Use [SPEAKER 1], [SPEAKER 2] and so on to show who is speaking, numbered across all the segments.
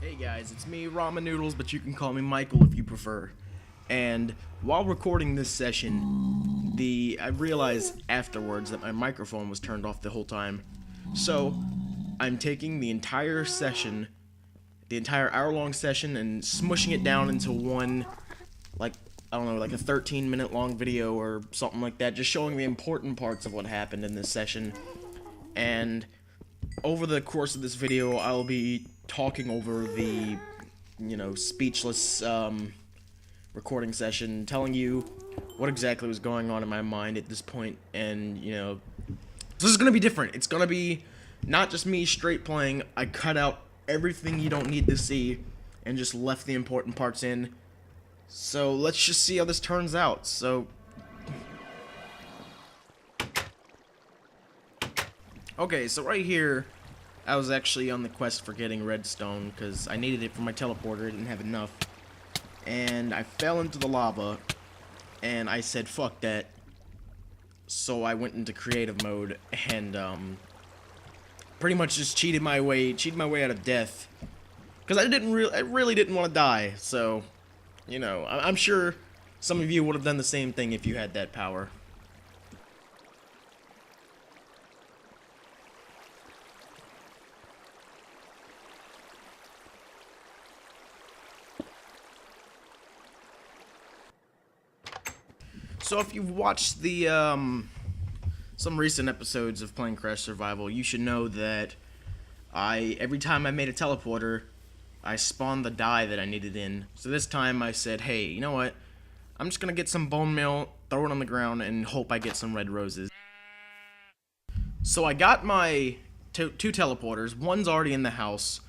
[SPEAKER 1] Hey guys, it's me, Ramen Noodles, but you can call me Michael if you prefer. And while recording this session, I realized afterwards that my microphone was turned off the whole time. So, I'm taking the entire session, the entire hour-long session, and smushing it down into one, like, I don't know, like a 13-minute long video or something like that, just showing the important parts of what happened in this session. And over the course of this video, I'll be talking over the, speechless, recording session, telling you what exactly was going on in my mind at this point, and, this is gonna be different. It's gonna be not just me straight playing. I cut out everything you don't need to see, and just left the important parts in. So, let's just see how this turns out. Okay, so right here, I was actually on the quest for getting redstone, because I needed it for my teleporter, I didn't have enough. And I fell into the lava, and I said, fuck that. So I went into creative mode, and, pretty much just cheated my way out of death. Because I really didn't want to die, so, I'm sure some of you would have done the same thing if you had that power. So if you've watched the, some recent episodes of Plane Crash Survival, you should know that every time I made a teleporter, I spawned the dye that I needed in. So this time I said, hey, you know what? I'm just gonna get some bone meal, throw it on the ground, and hope I get some red roses. So I got my two teleporters, one's already in the house,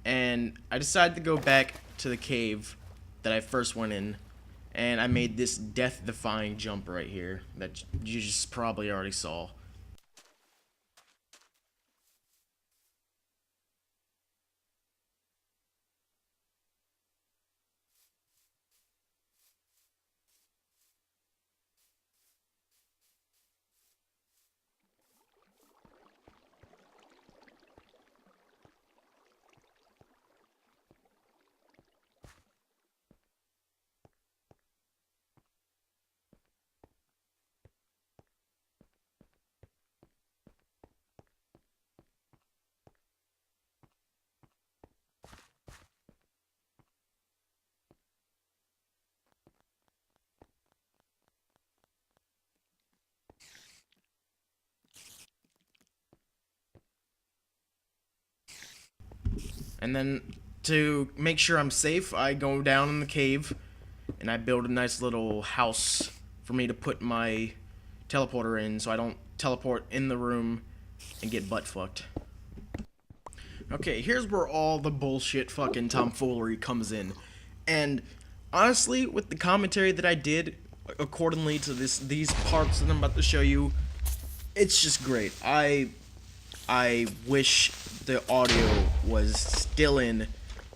[SPEAKER 1] and I decided to go back to the cave that I first went in, and I made this death-defying jump right here that you just probably already saw. And then, to make sure I'm safe, I go down in the cave, and I build a nice little house for me to put my teleporter in, so I don't teleport in the room and get butt fucked. Okay, here's where all the bullshit fucking tomfoolery comes in. And honestly, with the commentary that I did accordingly to these parts that I'm about to show you, it's just great. I wish the audio was still in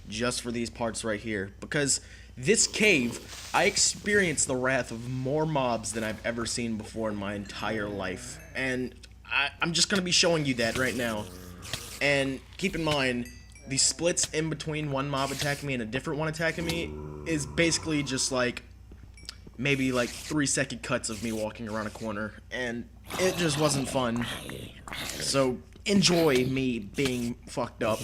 [SPEAKER 1] just for these parts right here, because this cave, I experienced the wrath of more mobs than I've ever seen before in my entire life, and I'm just gonna be showing you that right now. And keep in mind, the splits in between one mob attacking me and a different one attacking me is basically just like maybe like 3-second cuts of me walking around a corner, and it just wasn't fun. So enjoy me being fucked up.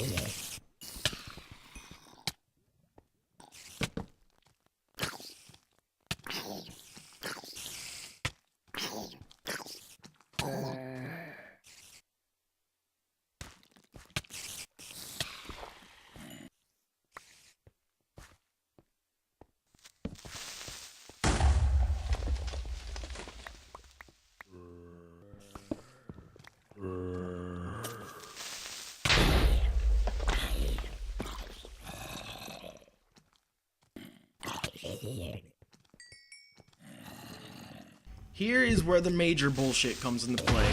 [SPEAKER 1] Here is where the major bullshit comes into play,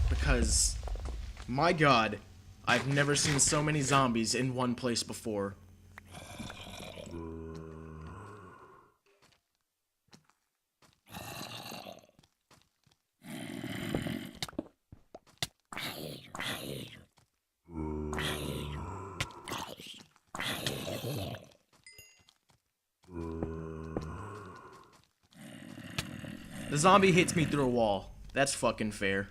[SPEAKER 1] because, my god, I've never seen so many zombies in one place before. The zombie hits me through a wall. That's fucking fair.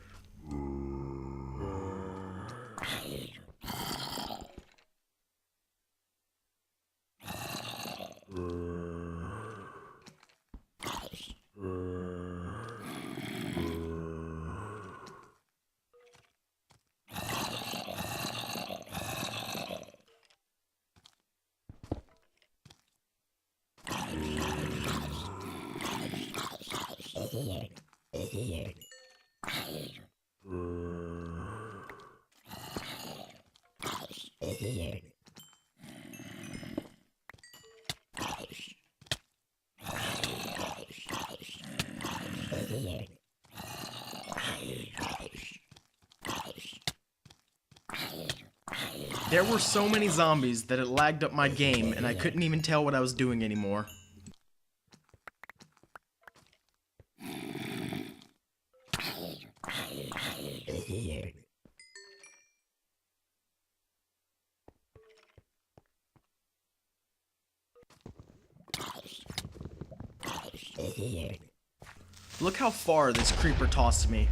[SPEAKER 1] There were so many zombies that it lagged up my game and I couldn't even tell what I was doing anymore. Look how far this creeper tossed me.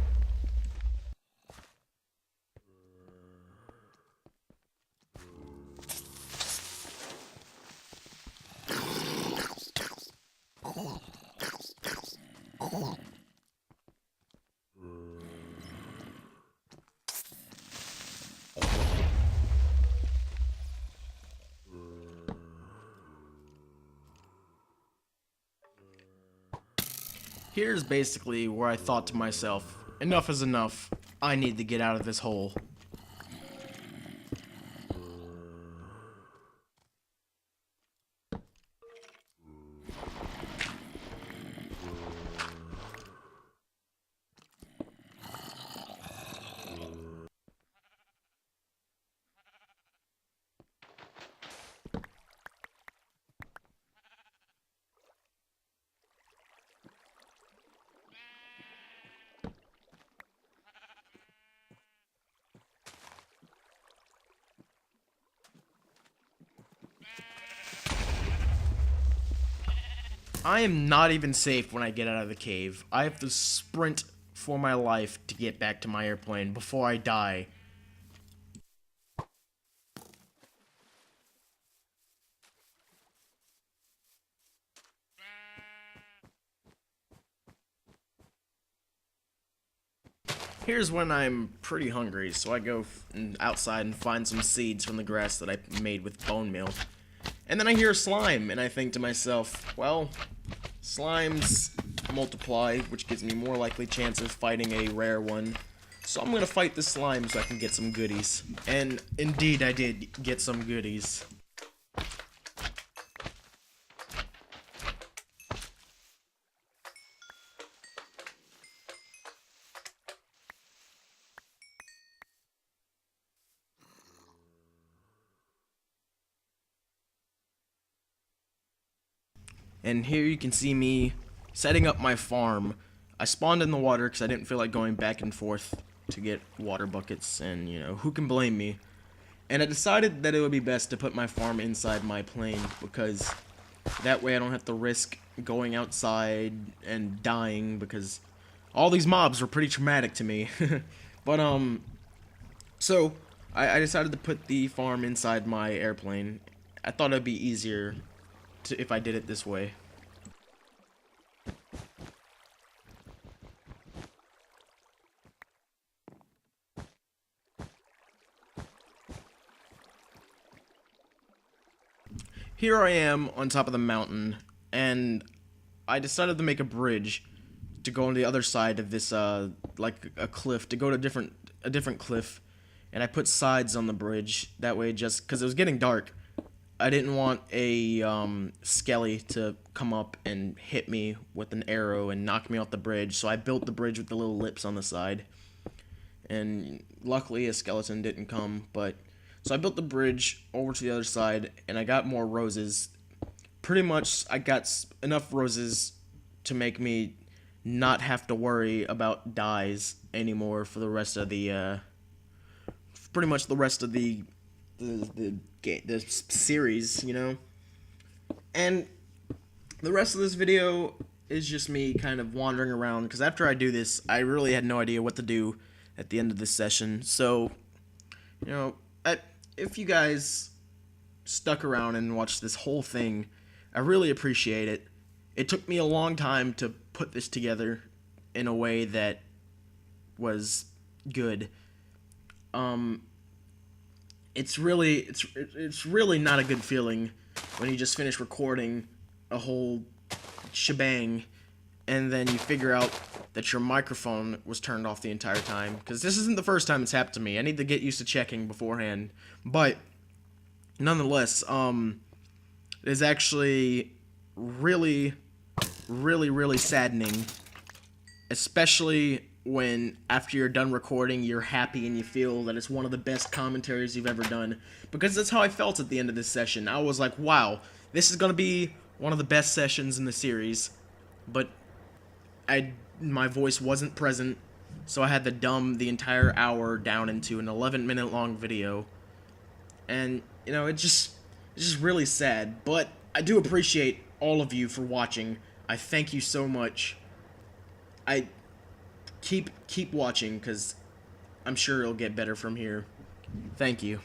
[SPEAKER 1] Here's basically where I thought to myself, enough is enough. I need to get out of this hole. I am not even safe when I get out of the cave. I have to sprint for my life to get back to my airplane before I die. Here's when I'm pretty hungry, so I go outside and find some seeds from the grass that I made with bone meal. And then I hear a slime, and I think to myself, well, slimes multiply, which gives me more likely chance of fighting a rare one. So I'm gonna fight the slime so I can get some goodies. And indeed I did get some goodies. And here you can see me setting up my farm. I spawned in the water because I didn't feel like going back and forth to get water buckets, and you know, who can blame me? And I decided that it would be best to put my farm inside my plane because that way I don't have to risk going outside and dying, because all these mobs were pretty traumatic to me. But so I decided to put the farm inside my airplane. I thought it'd be easier if I did it this way. Here I am on top of the mountain, and I decided to make a bridge to go on the other side of this like a cliff, to go to a different cliff, and I put sides on the bridge that way, just because it was getting dark. I didn't want a skelly to come up and hit me with an arrow and knock me off the bridge, so I built the bridge with the little lips on the side. And luckily a skeleton didn't come, but so I built the bridge over to the other side, and I got more roses. Pretty much I got enough roses to make me not have to worry about dyes anymore for the rest of the pretty much the rest of the series, you know. And the rest of this video, is just me kind of wandering around because after I do this, I really had no idea what to do at the end of this session. So, you know, if you guys stuck around and watched this whole thing, I really appreciate it. It took me a long time to put this together in a way that was good. Um, it's really not a good feeling when you just finish recording a whole shebang and then you figure out that your microphone was turned off the entire time, because this isn't the first time it's happened to me. I need to get used to checking beforehand, but nonetheless, it is actually really, really saddening, especially when after you're done recording, you're happy and you feel that it's one of the best commentaries you've ever done, because that's how I felt at the end of this session. I was like, wow, this is going to be one of the best sessions in the series, but my voice wasn't present, so I had to dumb the entire hour down into an 11-minute long video. And, you know, it's just really sad, but I do appreciate all of you for watching. I thank you so much. I keep watching, because I'm sure it'll get better from here. Thank you.